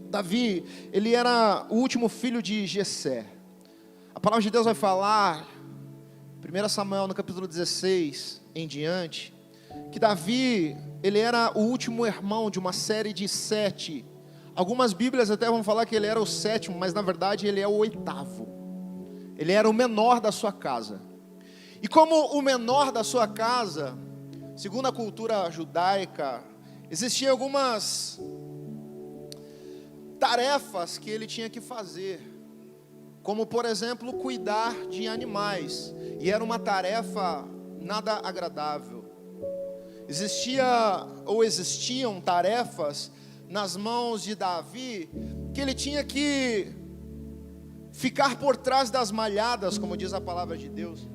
Davi, ele era o último filho de Jessé. A palavra de Deus vai falar, 1 Samuel no capítulo 16 em diante, que Davi, ele era o último irmão de uma série de 7. Algumas bíblias até vão falar que ele era o 7º, mas na verdade ele é o 8º. Ele era o menor da sua casa. E como o menor da sua casa, segundo a cultura judaica, existiam algumas tarefas que ele tinha que fazer, como por exemplo, cuidar de animais, e era uma tarefa nada agradável. Existiam tarefas nas mãos de Davi, que ele tinha que ficar por trás das malhadas, como diz a palavra de Deus.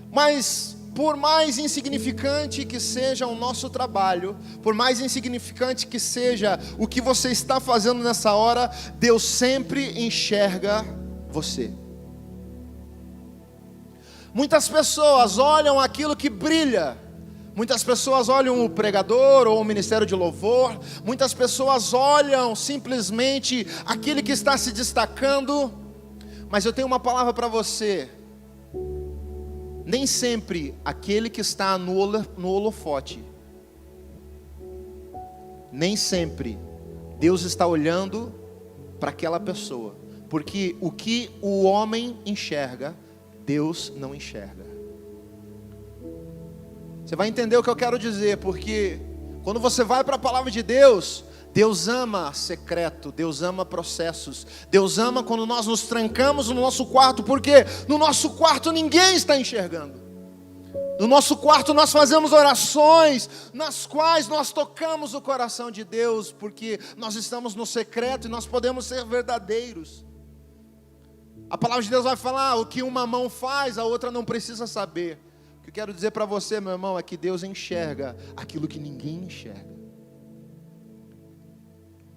Mas por mais insignificante que seja o nosso trabalho, por mais insignificante que seja o que você está fazendo nessa hora, Deus sempre enxerga você. Muitas pessoas olham aquilo que brilha. Muitas pessoas olham o pregador ou o ministério de louvor. Muitas pessoas olham simplesmente aquele que está se destacando. Mas eu tenho uma palavra para você. Nem sempre aquele que está no holofote, nem sempre Deus está olhando para aquela pessoa. Porque o que o homem enxerga, Deus não enxerga. Você vai entender o que eu quero dizer, porque quando você vai para a palavra de Deus, Deus ama secreto, Deus ama processos, Deus ama quando nós nos trancamos no nosso quarto, porque no nosso quarto ninguém está enxergando. No nosso quarto nós fazemos orações, nas quais nós tocamos o coração de Deus, porque nós estamos no secreto e nós podemos ser verdadeiros. A palavra de Deus vai falar, o que uma mão faz, a outra não precisa saber. O que eu quero dizer para você, meu irmão, é que Deus enxerga aquilo que ninguém enxerga.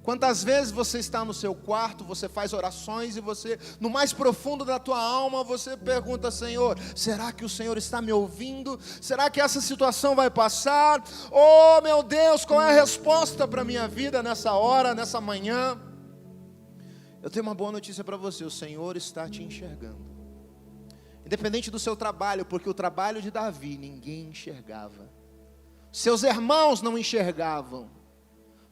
Quantas vezes você está no seu quarto, você faz orações e você, no mais profundo da tua alma, você pergunta, Senhor, será que o Senhor está me ouvindo? Será que essa situação vai passar? Oh meu Deus, qual é a resposta para a minha vida nessa hora, nessa manhã? Eu tenho uma boa notícia para você, o Senhor está te enxergando. Independente do seu trabalho, porque o trabalho de Davi ninguém enxergava. Seus irmãos não enxergavam.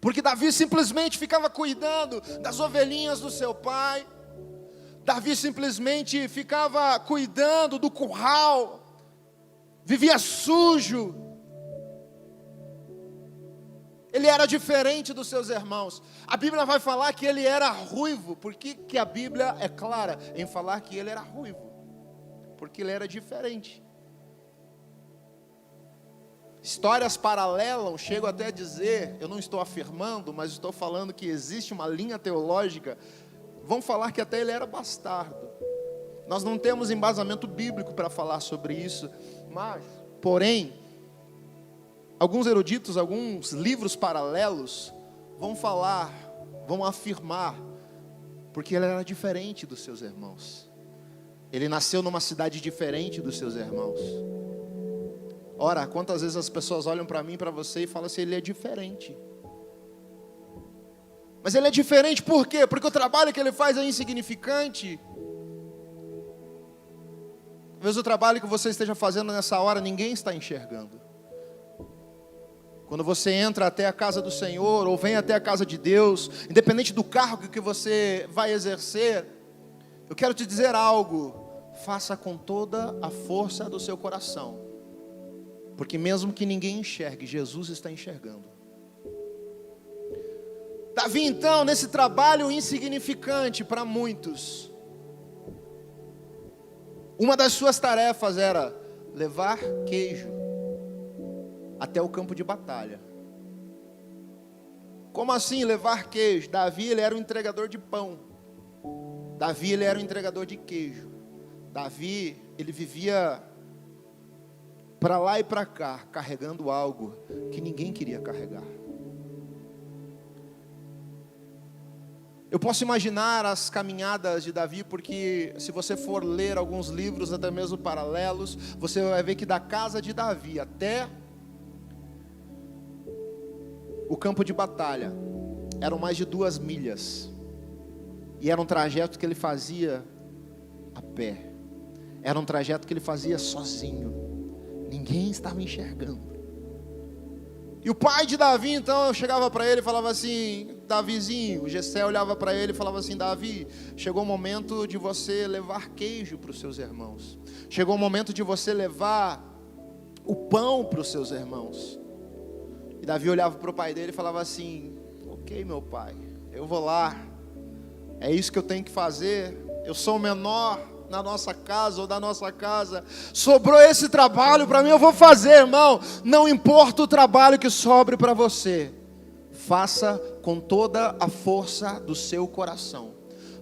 Porque Davi simplesmente ficava cuidando das ovelhinhas do seu pai. Davi simplesmente ficava cuidando do curral. Vivia sujo. Ele era diferente dos seus irmãos. A Bíblia vai falar que ele era ruivo. Por que a Bíblia é clara em falar que ele era ruivo? Porque ele era diferente. Histórias paralelas, chego até a dizer, eu não estou afirmando, mas estou falando que existe uma linha teológica, vão falar que até ele era bastardo. Nós não temos embasamento bíblico para falar sobre isso, mas, porém, alguns eruditos, alguns livros paralelos, vão falar, vão afirmar, porque ele era diferente dos seus irmãos. Ele nasceu numa cidade diferente dos seus irmãos. Ora, quantas vezes as pessoas olham para mim, para você e falam assim, ele é diferente. Mas ele é diferente por quê? Porque o trabalho que ele faz é insignificante. Talvez o trabalho que você esteja fazendo nessa hora, ninguém está enxergando. Quando você entra até a casa do Senhor, ou vem até a casa de Deus, independente do cargo que você vai exercer, eu quero te dizer algo, faça com toda a força do seu coração. Porque mesmo que ninguém enxergue, Jesus está enxergando. Davi então, nesse trabalho insignificante para muitos, uma das suas tarefas era levar queijo até o campo de batalha. Como assim levar queijo? Davi, ele era um entregador de pão. Davi, ele era um entregador de queijo. Davi, ele vivia para lá e para cá, carregando algo que ninguém queria carregar. Eu posso imaginar as caminhadas de Davi, porque se você for ler alguns livros, até mesmo paralelos, você vai ver que da casa de Davi até o campo de batalha, eram mais de 2 milhas. E era um trajeto que ele fazia a pé. Era um trajeto que ele fazia sozinho. Ninguém estava enxergando. E o pai de Davi, então, eu chegava para ele e falava assim: Davizinho, o Jessé olhava para ele e falava assim: Davi, chegou o momento de você levar queijo para os seus irmãos. Chegou o momento de você levar o pão para os seus irmãos. E Davi olhava para o pai dele e falava assim: ok, meu pai, eu vou lá. É isso que eu tenho que fazer. Eu sou o menor na nossa casa ou da nossa casa. Sobrou esse trabalho para mim, eu vou fazer, irmão. Não importa o trabalho que sobre para você. Faça com toda a força do seu coração.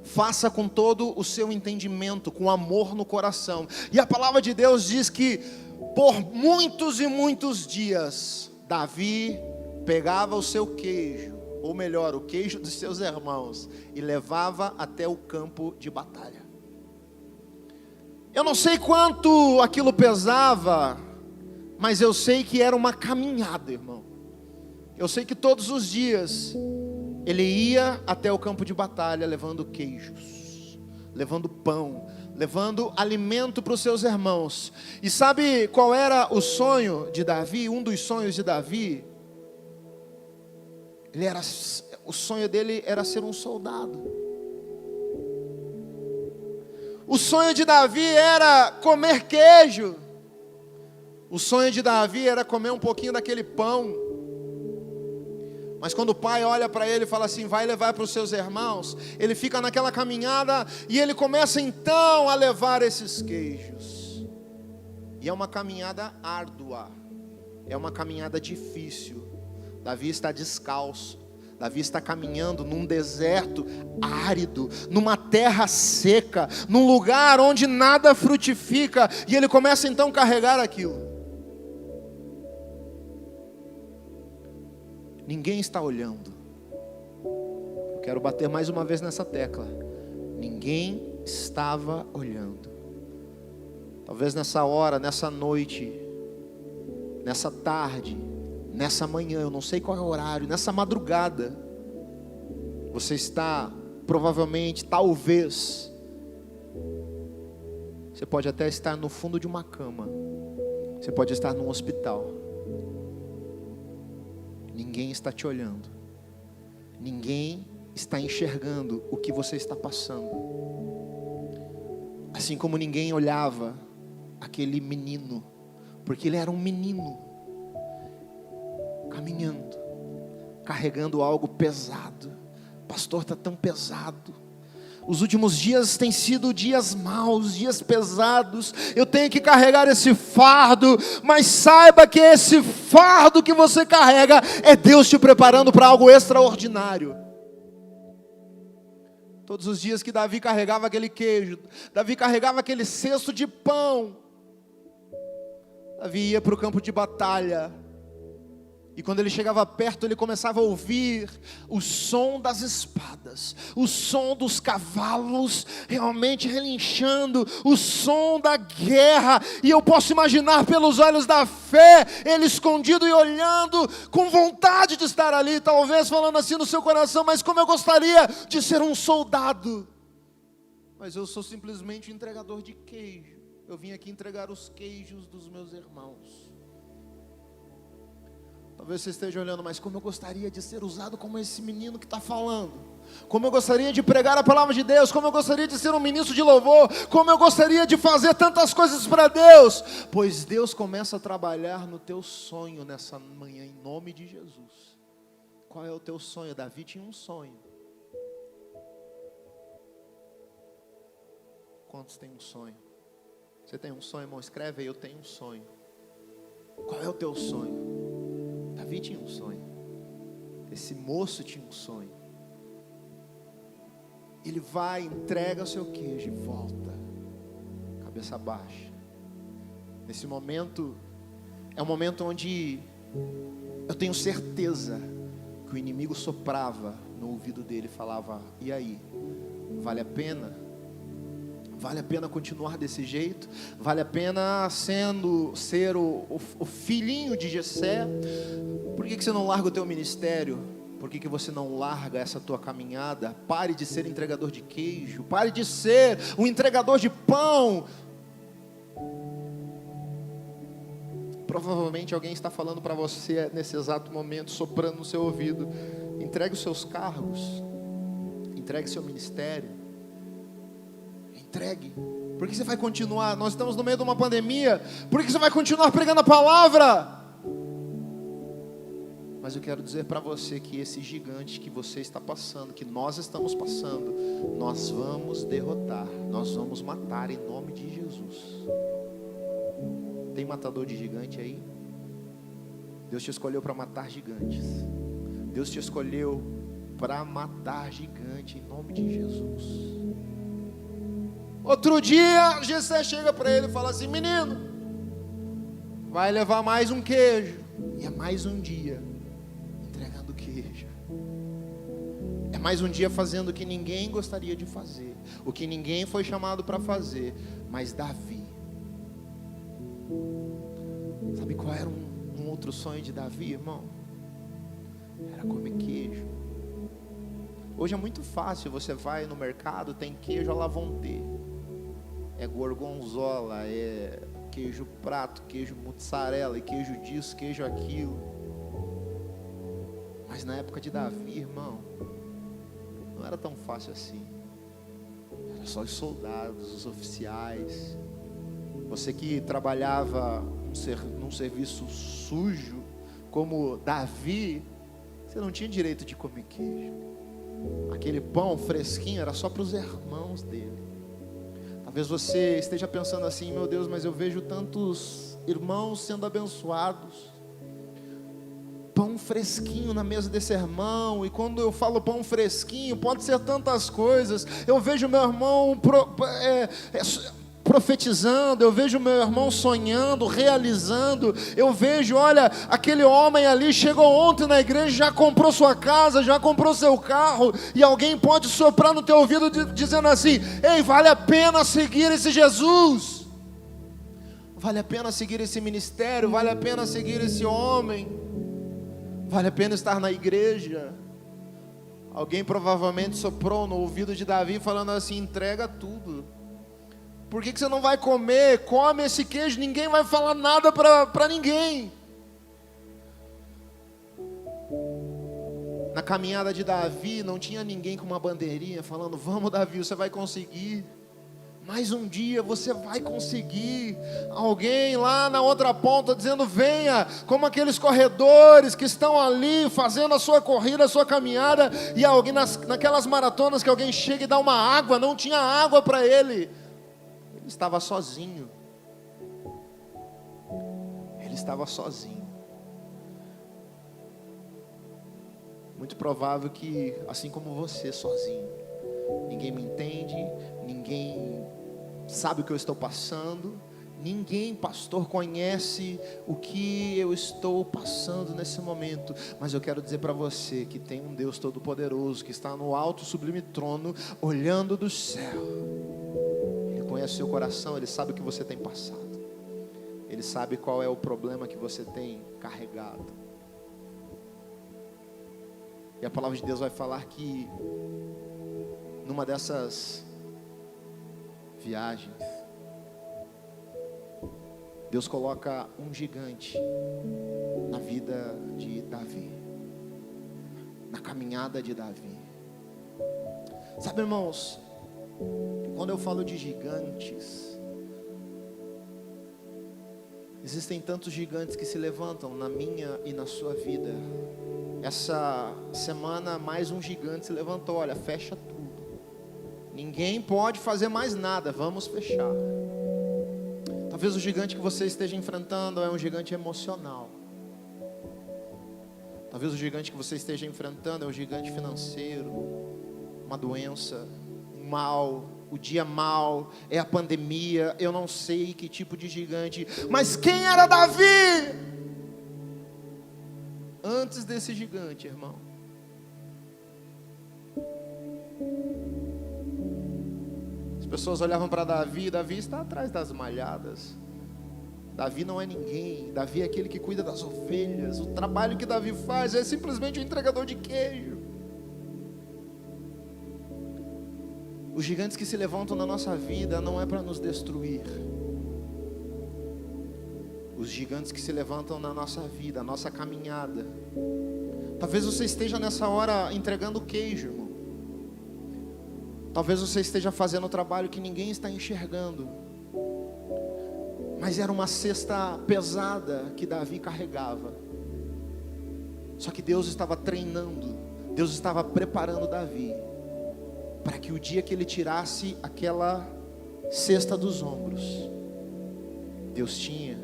Faça com todo o seu entendimento, com amor no coração. E a palavra de Deus diz que por muitos e muitos dias, Davi pegava o seu queijo, ou melhor, o queijo dos seus irmãos, e levava até o campo de batalha. Eu não sei quanto aquilo pesava, mas eu sei que era uma caminhada, irmão. Eu sei que todos os dias ele ia até o campo de batalha levando queijos, levando pão, levando alimento para os seus irmãos. E sabe qual era o sonho de Davi? Um dos sonhos de Davi, o sonho dele era ser um soldado. O sonho de Davi era comer queijo. O sonho de Davi era comer um pouquinho daquele pão. Mas quando o pai olha para ele e fala assim: vai levar para os seus irmãos, ele fica naquela caminhada e ele começa então a levar esses queijos. E é uma caminhada árdua, é uma caminhada difícil. Davi está descalço. Davi está caminhando num deserto árido, numa terra seca, num lugar onde nada frutifica, e ele começa então a carregar aquilo. Ninguém está olhando. Eu quero bater mais uma vez nessa tecla. Ninguém estava olhando. Talvez nessa hora, nessa noite, nessa tarde, nessa manhã, eu não sei qual é o horário, nessa madrugada, você está provavelmente, talvez, você pode até estar no fundo de uma cama, você pode estar num hospital. Ninguém está te olhando, ninguém está enxergando o que você está passando. Assim como ninguém olhava aquele menino, porque ele era um menino, caminhando, carregando algo pesado. Pastor, está tão pesado. Os últimos dias têm sido dias maus, dias pesados. Eu tenho que carregar esse fardo, mas saiba que esse fardo que você carrega é Deus te preparando para algo extraordinário. Todos os dias que Davi carregava aquele queijo, Davi carregava aquele cesto de pão, Davi ia para o campo de batalha. E quando ele chegava perto, ele começava a ouvir o som das espadas, o som dos cavalos realmente relinchando, o som da guerra. E eu posso imaginar pelos olhos da fé, ele escondido e olhando, com vontade de estar ali, talvez falando assim no seu coração: mas como eu gostaria de ser um soldado. Mas eu sou simplesmente um entregador de queijo. Eu vim aqui entregar os queijos dos meus irmãos. Talvez você esteja olhando: mas como eu gostaria de ser usado como esse menino que está falando. Como eu gostaria de pregar a palavra de Deus. Como eu gostaria de ser um ministro de louvor. Como eu gostaria de fazer tantas coisas para Deus. Pois Deus começa a trabalhar no teu sonho nessa manhã, em nome de Jesus. Qual é o teu sonho? Davi tinha um sonho. Quantos têm um sonho? Você tem um sonho, irmão? Escreve aí: eu tenho um sonho. Qual é o teu sonho? Davi tinha um sonho. Esse moço tinha um sonho. Ele vai, entrega o seu queijo e volta, cabeça baixa. Nesse momento, é um momento onde eu tenho certeza que o inimigo soprava no ouvido dele e falava: e aí, vale a pena? Vale a pena continuar desse jeito? Vale a pena ser o filhinho de Jessé? Por que você não larga o teu ministério? Por que você não larga essa tua caminhada? Pare de ser entregador de queijo, pare de ser um entregador de pão. Provavelmente alguém está falando para você nesse exato momento, soprando no seu ouvido: entregue os seus cargos, entregue seu ministério, entregue. Por que você vai continuar? Nós estamos no meio de uma pandemia. Por que você vai continuar pregando a palavra? Mas eu quero dizer para você que esse gigante que você está passando, que nós estamos passando, nós vamos derrotar, nós vamos matar em nome de Jesus. Tem matador de gigante aí? Deus te escolheu para matar gigantes. Deus te escolheu para matar gigante em nome de Jesus. Outro dia, Jessé chega para ele e fala assim: menino, vai levar mais um queijo. E é mais um dia entregando queijo. É mais um dia fazendo o que ninguém gostaria de fazer, o que ninguém foi chamado para fazer. Mas Davi, sabe qual era um outro sonho de Davi, irmão? Era comer queijo. Hoje é muito fácil, você vai no mercado, tem queijo à la vontade. É gorgonzola, é queijo prato, queijo mussarela, queijo disso, queijo aquilo. Mas na época de Davi, irmão, não era tão fácil assim. Era só os soldados, os oficiais. Você que trabalhava num serviço sujo, como Davi, você não tinha direito de comer queijo. Aquele pão fresquinho era só para os irmãos dele. Talvez você esteja pensando assim: meu Deus, mas eu vejo tantos irmãos sendo abençoados. Pão fresquinho na mesa desse irmão. E quando eu falo pão fresquinho, pode ser tantas coisas. Eu vejo meu irmão profetizando, eu vejo meu irmão sonhando, realizando. Eu vejo, olha, aquele homem ali chegou ontem na igreja, já comprou sua casa, já comprou seu carro. E alguém pode soprar no teu ouvido dizendo assim: ei, vale a pena seguir esse Jesus, vale a pena seguir esse ministério, vale a pena seguir esse homem, vale a pena estar na igreja. Alguém provavelmente soprou no ouvido de Davi falando assim: entrega tudo. Por que você não vai comer? Come esse queijo, ninguém vai falar nada para ninguém. Na caminhada de Davi, não tinha ninguém com uma bandeirinha falando: vamos Davi, você vai conseguir. Mais um dia você vai conseguir. Alguém lá na outra ponta dizendo: venha, como aqueles corredores que estão ali fazendo a sua corrida, a sua caminhada. E alguém naquelas maratonas que alguém chega e dá uma água, não tinha água para ele. Ele estava sozinho. Ele estava sozinho. Muito provável que, assim como você, sozinho. Ninguém me entende, ninguém sabe o que eu estou passando, ninguém, pastor, conhece o que eu estou passando nesse momento. Mas eu quero dizer para você que tem um Deus Todo-Poderoso, que está no alto sublime trono, olhando do céu. Conhece o seu coração, Ele sabe o que você tem passado, Ele sabe qual é o problema que você tem carregado. E a palavra de Deus vai falar que numa dessas viagens, Deus coloca um gigante na vida de Davi, na caminhada de Davi. Sabe, irmãos, quando eu falo de gigantes, existem tantos gigantes que se levantam na minha e na sua vida. Essa semana mais um gigante se levantou: olha, fecha tudo, ninguém pode fazer mais nada, vamos fechar. Talvez o gigante que você esteja enfrentando é um gigante emocional. Talvez o gigante que você esteja enfrentando é um gigante financeiro, uma doença, mal, o dia mal, é a pandemia, eu não sei que tipo de gigante. Mas quem era Davi antes desse gigante, irmão? As pessoas olhavam para Davi, Davi está atrás das malhadas, Davi não é ninguém. Davi é aquele que cuida das ovelhas. O trabalho que Davi faz é simplesmente um entregador de queijo. Os gigantes que se levantam na nossa vida não é para nos destruir. Os gigantes que se levantam na nossa vida, a nossa caminhada. Talvez você esteja nessa hora entregando queijo, irmão. Talvez você esteja fazendo um trabalho que ninguém está enxergando. Mas era uma cesta pesada que Davi carregava. Só que Deus estava treinando, Deus estava preparando Davi para que o dia que ele tirasse aquela cesta dos ombros, Deus tinha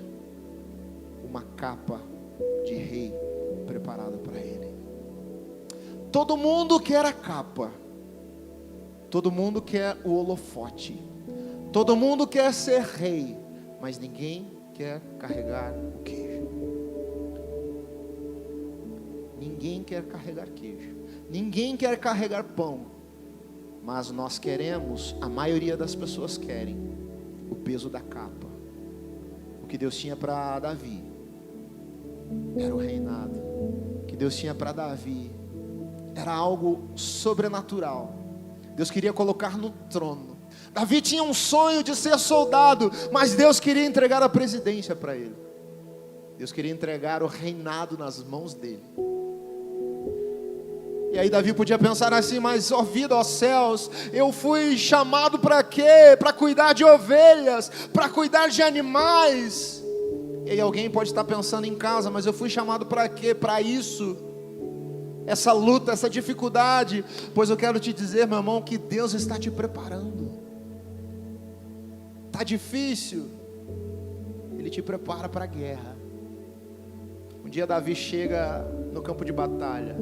uma capa de rei preparada para ele. Todo mundo quer a capa, todo mundo quer o holofote, todo mundo quer ser rei, mas ninguém quer carregar o queijo. Ninguém quer carregar queijo, ninguém quer carregar pão. Mas nós queremos, a maioria das pessoas querem, o peso da capa. O que Deus tinha para Davi era o reinado. O que Deus tinha para Davi era algo sobrenatural. Deus queria colocar no trono. Davi tinha um sonho de ser soldado, mas Deus queria entregar a presidência para ele. Deus queria entregar o reinado nas mãos dele. E aí Davi podia pensar assim: mas ó vida, ó céus, eu fui chamado para quê? Para cuidar de ovelhas, para cuidar de animais. E aí alguém pode estar pensando em casa: mas eu fui chamado para quê? Para isso, essa luta, essa dificuldade. Pois eu quero te dizer, meu irmão, que Deus está te preparando. Está difícil, Ele te prepara para a guerra. Um dia Davi chega no campo de batalha,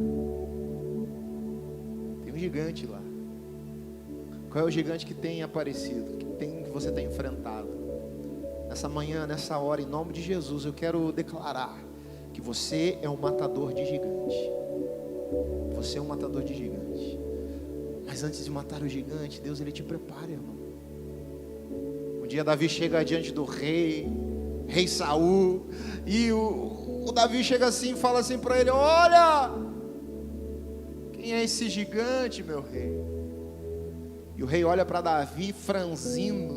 um gigante lá. Qual é o gigante que tem aparecido, que você tem enfrentado? Nessa manhã, nessa hora, em nome de Jesus, eu quero declarar que você é um matador de gigante. Você é um matador de gigante. Mas antes de matar o gigante, Deus, Ele te prepara, irmão. Um dia Davi chega diante do rei Saul, e o Davi chega assim e fala assim para ele: olha, quem é esse gigante, meu rei? E o rei olha para Davi franzindo.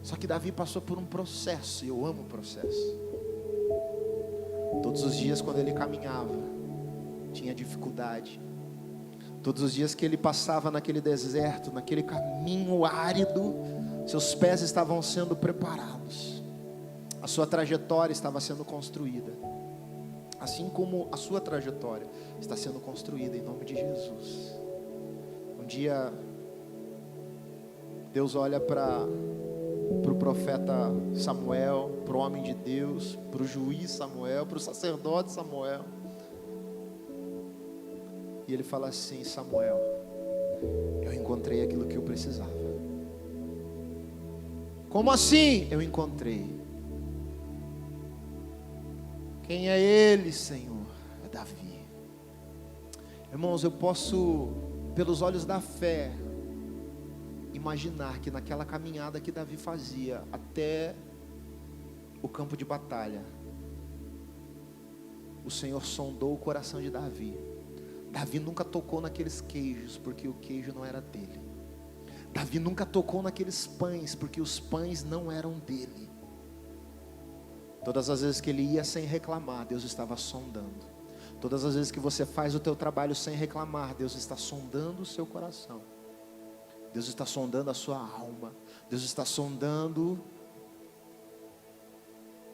Só que Davi passou por um processo, e eu amo o processo. Todos os dias quando ele caminhava, tinha dificuldade. Todos os dias que ele passava naquele deserto, naquele caminho árido, seus pés estavam sendo preparados. A sua trajetória estava sendo construída. Assim como a sua trajetória está sendo construída em nome de Jesus. Um dia Deus olha para o profeta Samuel, para o homem de Deus, para o juiz Samuel, para o sacerdote Samuel, e ele fala assim: Samuel, eu encontrei aquilo que eu precisava. Como assim? Eu encontrei. Quem é ele, Senhor? É Davi. Irmãos, eu posso, pelos olhos da fé, imaginar que naquela caminhada que Davi fazia até o campo de batalha, o Senhor sondou o coração de Davi. Davi nunca tocou naqueles queijos, porque o queijo não era dele. Davi nunca tocou naqueles pães, porque os pães não eram dele. Todas as vezes que ele ia sem reclamar, Deus estava sondando. Todas as vezes que você faz o teu trabalho sem reclamar, Deus está sondando o seu coração. Deus está sondando a sua alma. Deus está sondando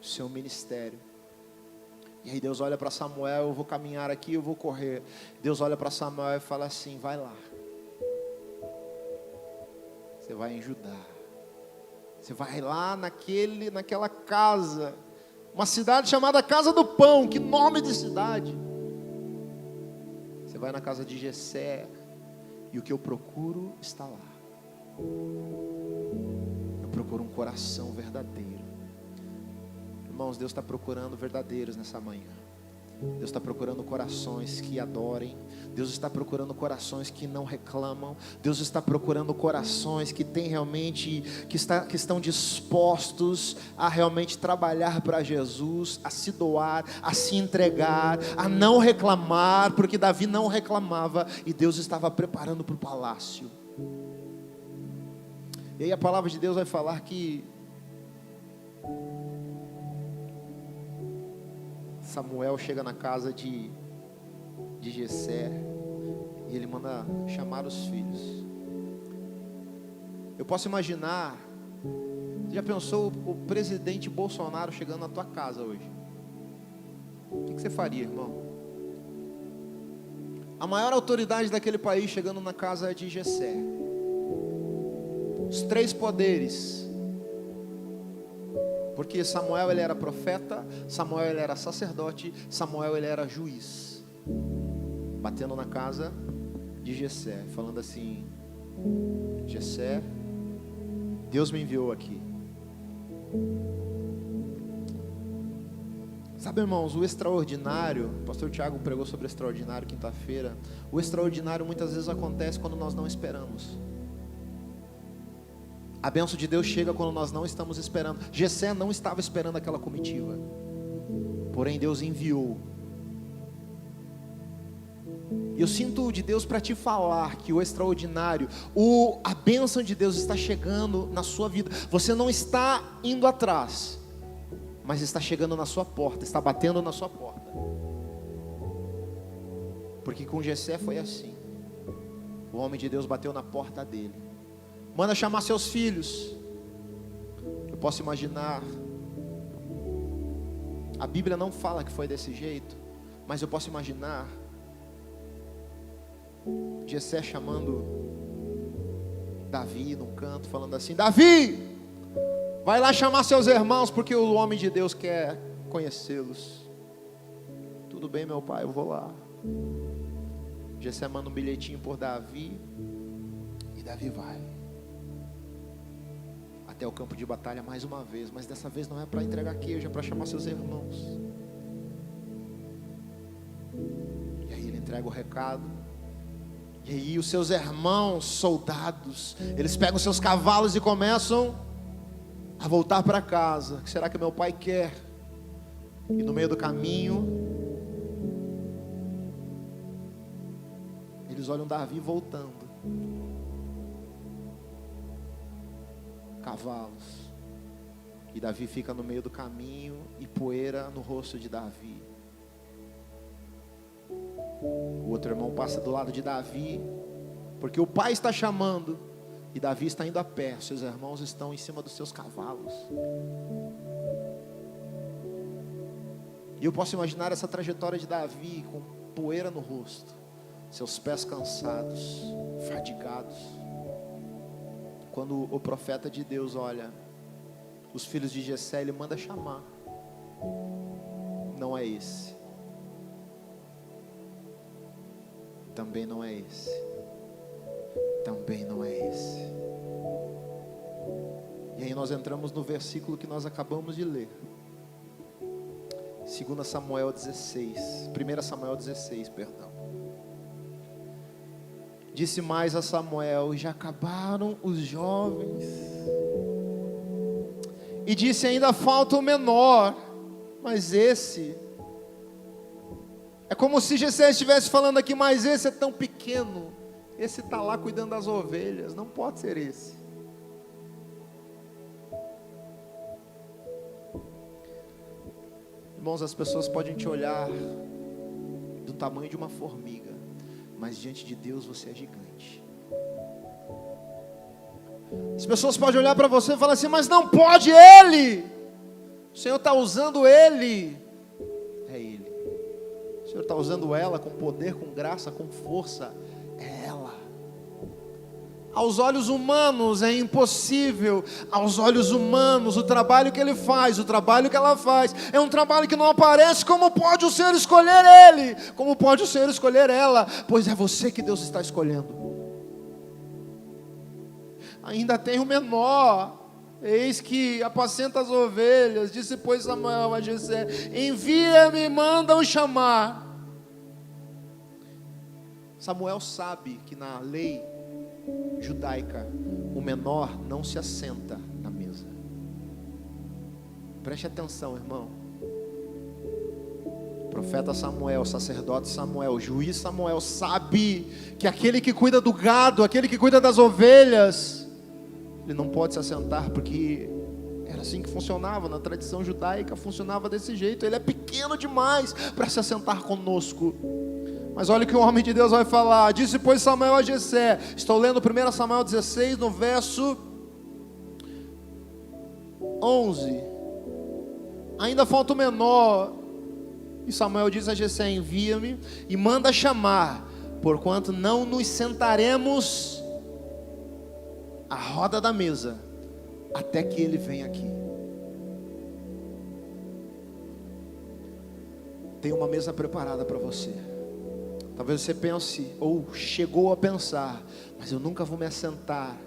o seu ministério. E aí Deus olha para Samuel: eu vou caminhar aqui, eu vou correr. Deus olha para Samuel e fala assim: vai lá. Você vai em Judá. Você vai lá naquela casa, uma cidade chamada Casa do Pão. Que nome de cidade! Você vai na casa de Jessé, e o que eu procuro está lá. Eu procuro um coração verdadeiro. Irmãos, Deus está procurando verdadeiros nessa manhã. Deus está procurando corações que adorem. Deus está procurando corações que não reclamam. Deus está procurando corações que têm realmente, que estão dispostos a realmente trabalhar para Jesus, a se doar, a se entregar, a não reclamar, porque Davi não reclamava e Deus estava preparando para o palácio. E aí a palavra de Deus vai falar que Samuel chega na casa de Jessé e ele manda chamar os filhos. Eu posso imaginar, você já pensou o presidente Bolsonaro chegando na tua casa hoje? O que você faria, irmão? A maior autoridade daquele país chegando na casa de Jessé. Os 3 poderes. Porque Samuel ele era profeta, Samuel ele era sacerdote, Samuel ele era juiz. Batendo na casa de Jessé, falando assim: Jessé, Deus me enviou aqui. Sabe, irmãos, o extraordinário, o pastor Tiago pregou sobre o extraordinário quinta-feira. O extraordinário muitas vezes acontece quando nós não esperamos. A bênção de Deus chega quando nós não estamos esperando. Jessé não estava esperando aquela comitiva, porém Deus enviou. Eu sinto de Deus para te falar que o extraordinário, a bênção de Deus está chegando na sua vida. Você não está indo atrás, mas está chegando na sua porta, está batendo na sua porta. Porque com Jessé foi assim. O homem de Deus bateu na porta dele. Manda chamar seus filhos. Eu posso imaginar. A Bíblia não fala que foi desse jeito, mas eu posso imaginar Jessé chamando Davi no canto, falando assim: Davi, vai lá chamar seus irmãos, porque o homem de Deus quer conhecê-los. Tudo bem, meu pai, eu vou lá. Jessé manda um bilhetinho por Davi, e Davi vai até o campo de batalha mais uma vez, mas dessa vez não é para entregar queijo, é para chamar seus irmãos. E aí ele entrega o recado. E aí os seus irmãos soldados, eles pegam seus cavalos e começam a voltar para casa. O que será que meu pai quer? E no meio do caminho, eles olham Davi voltando. Cavalos. E Davi fica no meio do caminho e poeira no rosto de Davi. O outro irmão passa do lado de Davi, porque o pai está chamando, e Davi está indo a pé. Seus irmãos estão em cima dos seus cavalos. E eu posso imaginar essa trajetória de Davi com poeira no rosto, seus pés cansados, fadigados. Quando o profeta de Deus olha os filhos de Jessé, ele manda chamar. Não é esse. Também não é esse. Também não é esse. E aí nós entramos no versículo que nós acabamos de ler. 2 Samuel 16. 1 Samuel 16, perdão. Disse mais a Samuel: já acabaram os jovens. E disse: ainda falta o menor, mas esse... É como se Jessé estivesse falando aqui: mas esse é tão pequeno, esse está lá cuidando das ovelhas, não pode ser esse. Irmãos, as pessoas podem te olhar do tamanho de uma formiga, mas diante de Deus você é gigante. As pessoas podem olhar para você e falar assim: mas não pode ele, o Senhor está usando ele. É ele. O Senhor está usando ela com poder, com graça, com força. É ela. Aos olhos humanos é impossível. Aos olhos humanos, o trabalho que ele faz, o trabalho que ela faz, é um trabalho que não aparece. Como pode o Senhor escolher ele? Como pode o Senhor escolher ela? Pois é você que Deus está escolhendo. Ainda tem o menor. Eis que apacenta as ovelhas. Disse, pois, Samuel a Jessé: envia-me, manda-o chamar. Samuel sabe que na lei judaica o menor não se assenta na mesa. Preste atenção, irmão. Profeta Samuel, sacerdote Samuel, juiz Samuel sabe que aquele que cuida do gado, aquele que cuida das ovelhas, ele não pode se assentar, porque era assim que funcionava na tradição judaica, funcionava desse jeito. Ele é pequeno demais para se assentar conosco. Mas olha o que o homem de Deus vai falar. Disse, pois, Samuel a Jessé. Estou lendo 1 Samuel 16, no verso 11. Ainda falta o menor. E Samuel diz a Jessé: envia-me e manda chamar, porquanto não nos sentaremos à roda da mesa até que ele venha aqui. Tem uma mesa preparada para você. Talvez você pense, ou chegou a pensar: mas eu nunca vou me assentar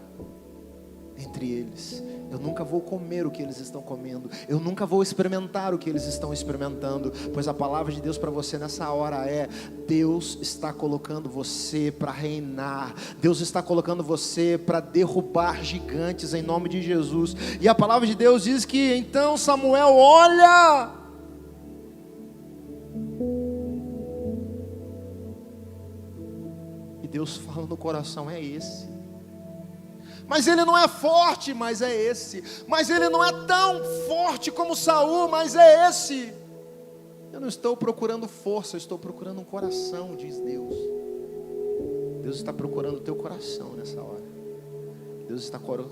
entre eles, eu nunca vou comer o que eles estão comendo, eu nunca vou experimentar o que eles estão experimentando. Pois a palavra de Deus para você nessa hora é: Deus está colocando você para reinar, Deus está colocando você para derrubar gigantes em nome de Jesus. E a palavra de Deus diz que então Samuel olha, e Deus fala no coração: é esse. Mas ele não é forte, mas é esse. Mas ele não é tão forte como Saul, mas é esse. Eu não estou procurando força, eu estou procurando um coração, diz Deus. Deus está procurando o teu coração nessa hora. Deus está procurando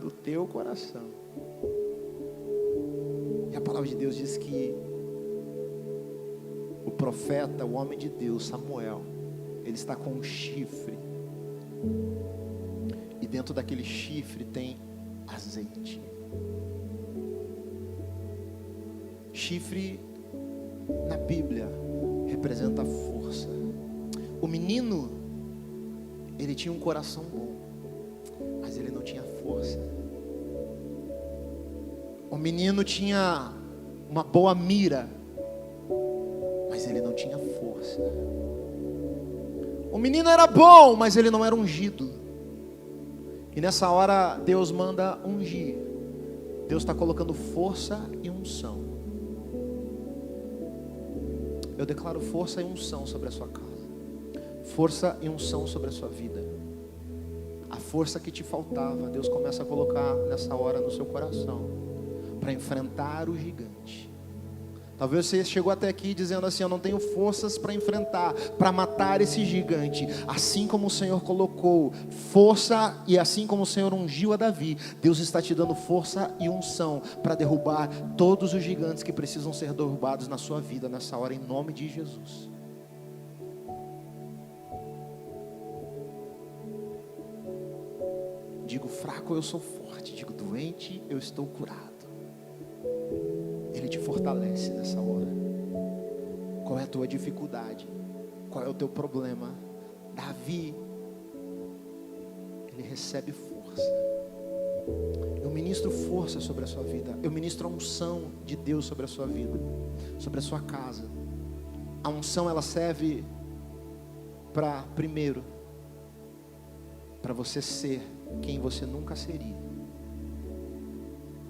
o teu coração. E a palavra de Deus diz que o profeta, o homem de Deus, Samuel, ele está com um chifre. E dentro daquele chifre tem azeite. Chifre na Bíblia representa a força. O menino, ele tinha um coração bom, mas ele não tinha força. O menino tinha uma boa mira, mas ele não tinha força. O menino era bom, mas ele não era ungido. E nessa hora Deus manda ungir. Deus está colocando força e unção. Eu declaro força e unção sobre a sua casa. Força e unção sobre a sua vida. A força que te faltava, Deus começa a colocar nessa hora no seu coração, para enfrentar o gigante. Talvez você chegou até aqui dizendo assim: eu não tenho forças para enfrentar, para matar esse gigante. Assim como o Senhor colocou força e assim como o Senhor ungiu a Davi, Deus está te dando força e unção para derrubar todos os gigantes que precisam ser derrubados na sua vida nessa hora, em nome de Jesus. Digo fraco, eu sou forte. Digo doente, eu estou curado. Ele te fortalece nessa hora. Qual é a tua dificuldade? Qual é o teu problema? Davi, ele recebe força. Eu ministro força sobre a sua vida. Eu ministro a unção de Deus sobre a sua vida, sobre a sua casa. A unção, ela serve para, primeiro, para você ser quem você nunca seria.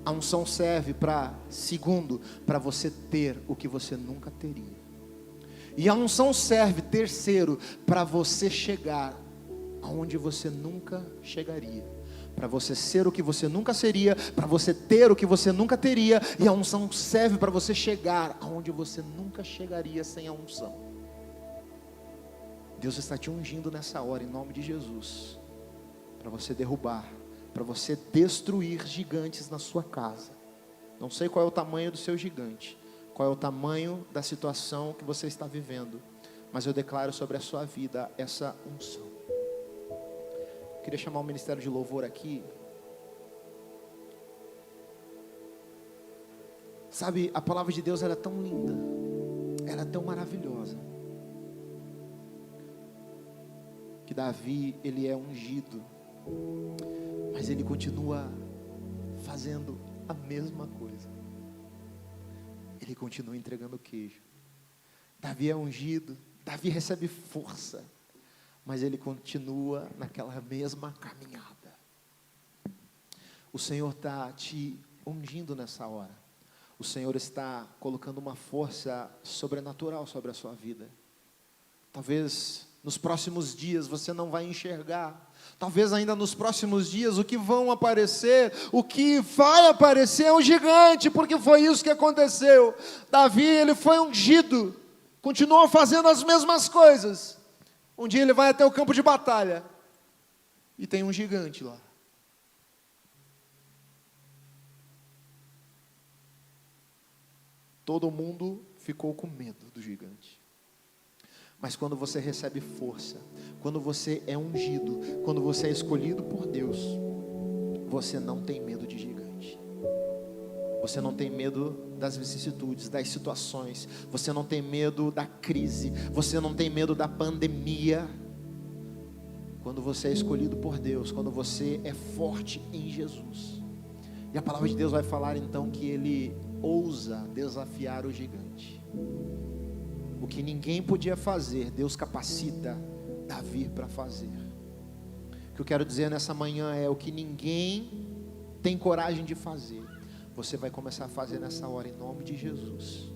A unção serve para, segundo, para você ter o que você nunca teria. E a unção serve, terceiro, para você chegar aonde você nunca chegaria. Para você ser o que você nunca seria, para você ter o que você nunca teria. E a unção serve para você chegar aonde você nunca chegaria sem a unção. Deus está te ungindo nessa hora, em nome de Jesus, para você derrubar, para você destruir gigantes na sua casa. Não sei qual é o tamanho do seu gigante, qual é o tamanho da situação que você está vivendo, mas eu declaro sobre a sua vida essa unção. Eu queria chamar o ministério de louvor aqui. Sabe, a palavra de Deus, ela é tão linda, ela é tão maravilhosa, que Davi, ele é ungido Mas ele continua fazendo a mesma coisa. Ele continua entregando queijo. Davi é ungido, Davi recebe força, mas ele continua naquela mesma caminhada. O Senhor está te ungindo nessa hora. O Senhor está colocando uma força sobrenatural sobre a sua vida. Talvez nos próximos dias você não vai enxergar. Talvez ainda nos próximos dias o que vai aparecer é um gigante, porque foi isso que aconteceu. Davi, ele foi ungido, continuou fazendo as mesmas coisas. Um dia ele vai até o campo de batalha e tem um gigante lá. Todo mundo ficou com medo do gigante. Mas quando você recebe força, quando você é ungido, quando você é escolhido por Deus, você não tem medo de gigante. Você não tem medo das vicissitudes, das situações. Você não tem medo da crise. Você não tem medo da pandemia. Quando você é escolhido por Deus, quando você é forte em Jesus. E a palavra de Deus vai falar então que Ele ousa desafiar o gigante. O que ninguém podia fazer, Deus capacita Davi para fazer. O que eu quero dizer nessa manhã é: o que ninguém tem coragem de fazer, você vai começar a fazer nessa hora, em nome de Jesus.